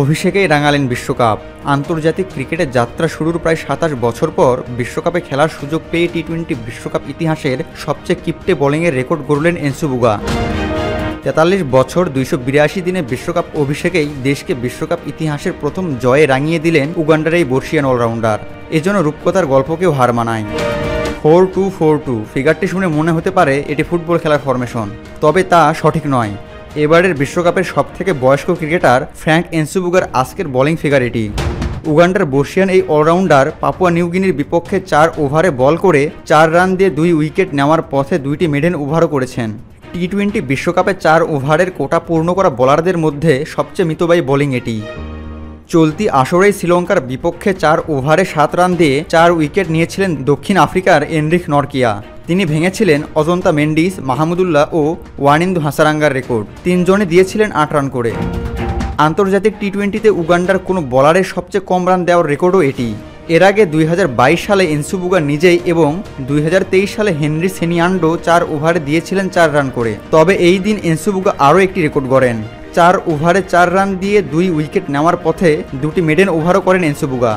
অভিষেকেই রাঙালেন বিশ্বকাপ। আন্তর্জাতিক ক্রিকেটের যাত্রা শুরুর প্রায় ২৭ বছর পর বিশ্বকাপে খেলার সুযোগ পেয়ে টি-20 বিশ্বকাপ ইতিহাসের সবচেয়ে কিপ্টে বোলিংয়ের রেকর্ড গড়লেন এনসু বুগা। ৪৩ বছর ২৮২ দিনে বিশ্বকাপ অভিষেকেই দেশকে বিশ্বকাপ ইতিহাসের প্রথম জয়ে রাঙিয়ে দিলেন উগান্ডার এই বর্ষিয়ান অলরাউন্ডার। এজন্য রূপকথার গল্পকেও হার মানায়। 4-2-4-2 ফিগারটি শুনে মনে হতে পারে এটি ফুটবল খেলার ফরমেশন, তবে তা সঠিক নয়। এবারের বিশ্বকাপের সবথেকে বয়স্ক ক্রিকেটার ফ্র্যাঙ্ক এনসুবুগার আজকের বোলিং ফিগার এটি। উগান্ডার বর্ষিয়ান এই অলরাউন্ডার পাপুয়া নিউগিনির বিপক্ষে ৪ ওভারে বল করে ৪ রান দিয়ে ২ উইকেট নেওয়ার পথে ২টি মেডেন ওভারও করেছেন। টি-20 বিশ্বকাপে ৪ ওভারের কোটা পূর্ণ করা বোলারদের মধ্যে সবচেয়ে মিতব্যয়ী বোলিং এটি। চলতি আসরেই শ্রীলঙ্কার বিপক্ষে ৪ ওভারে ৭ রান দিয়ে ৪ উইকেট নিয়েছিলেন দক্ষিণ আফ্রিকার এনরিক নরকিয়া। তিনি ভেঙেছিলেন অজন্তা মেন্ডিস, মাহমুদুল্লাহ ও ওয়ানিন্দু হাসারাঙ্গার রেকর্ড। ৩ জনে দিয়েছিলেন ৮ রান করে। আন্তর্জাতিক টি-20তে উগান্ডার কোনো বোলারের সবচেয়ে কম রান দেওয়ার রেকর্ডও এটি। এর আগে ২০২২ সালে এনসুবুগা নিজেই এবং ২০২৩ সালে হেনরি সেনিয়ান্ডো ৪ ওভারে দিয়েছিলেন ৪ রান করে। তবে এই দিন এনসুবুগা আরও একটি রেকর্ড গড়েন। ৪ ওভারে ৪ রান দিয়ে ২ উইকেট নেওয়ার পথে ২টি মেডেন ওভারও করেন এনসুবুগা,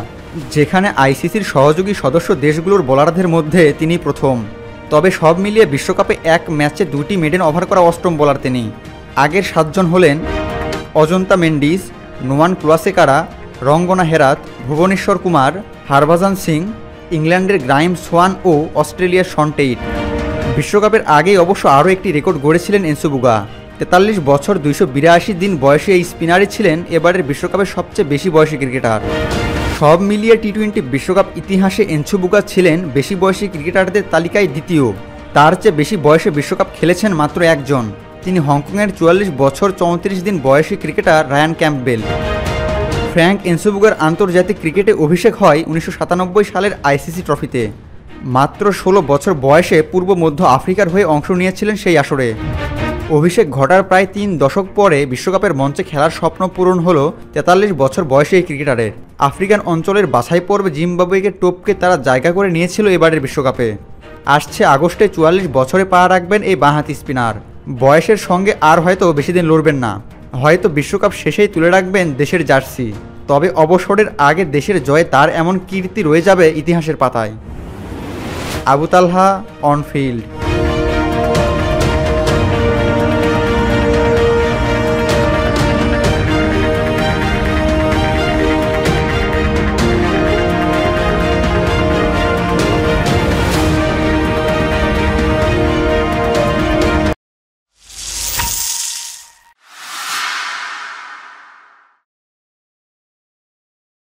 যেখানে আইসিসির সহযোগী সদস্য দেশগুলোর বোলারদের মধ্যে তিনি প্রথম। তবে সব মিলিয়ে বিশ্বকাপে এক ম্যাচে ২টি মেডেন ওভার করা অষ্টম বোলার তিনি। আগের ৭ জন হলেন অজন্তা মেন্ডিস, নোমান কুলাসেকারা, রঙ্গনা হেরাত, ভুবনেশ্বর কুমার, হরভজন সিং, ইংল্যান্ডের গ্রাইম সোয়ান ও অস্ট্রেলিয়ার শন টেইট। বিশ্বকাপের আগেই অবশ্য আরও একটি রেকর্ড গড়েছিলেন এনসুবুগা। ৪৩ বছর ২৮২ দিন বয়সী এই স্পিনারই ছিলেন এবারের বিশ্বকাপের সবচেয়ে বেশি বয়সী ক্রিকেটার। সব মিলিয়ে টি-20 বিশ্বকাপ ইতিহাসে এনসুবুগা ছিলেন বেশি বয়সী ক্রিকেটারদের তালিকায় দ্বিতীয়। তার চেয়ে বেশি বয়সে বিশ্বকাপ খেলেছেন মাত্র একজন, তিনি হংকংয়ের ৪৪ বছর ৩৪ দিন বয়সী ক্রিকেটার রায়ান ক্যাম্পবেল। ফ্র্যাঙ্ক এনসুবুগার আন্তর্জাতিক ক্রিকেটে অভিষেক হয় ১৯৯৭ সালের আইসিসি ট্রফিতে। মাত্র ১৬ বছর বয়সে পূর্ব মধ্য আফ্রিকার হয়ে অংশ নিয়েছিলেন সেই আসরে। অভিষেক ঘটার প্রায় ৩ দশক পরে বিশ্বকাপের মঞ্চে খেলার স্বপ্ন পূরণ হলো ৪৩ বছর বয়সী এই ক্রিকেটারের। আফ্রিকান অঞ্চলের বাছাই পর্বে জিম্বাবুয়েকে টপকে তারা জায়গা করে নিয়েছিল এবারের বিশ্বকাপে। আসছে আগস্টে ৪৪ বছরে পা রাখবেন এই বাঁহাতি স্পিনার। বয়সের সঙ্গে আর হয়তো বেশি দিন লড়বেন না, হয়তো বিশ্বকাপ শেষেই তুলে রাখবেন দেশের জার্সি। তবে অবসরের আগে দেশের জয়ে তার এমন কীর্তি রয়ে যাবে ইতিহাসের পাতায়। আবু তালহা, অন ফিল্ড।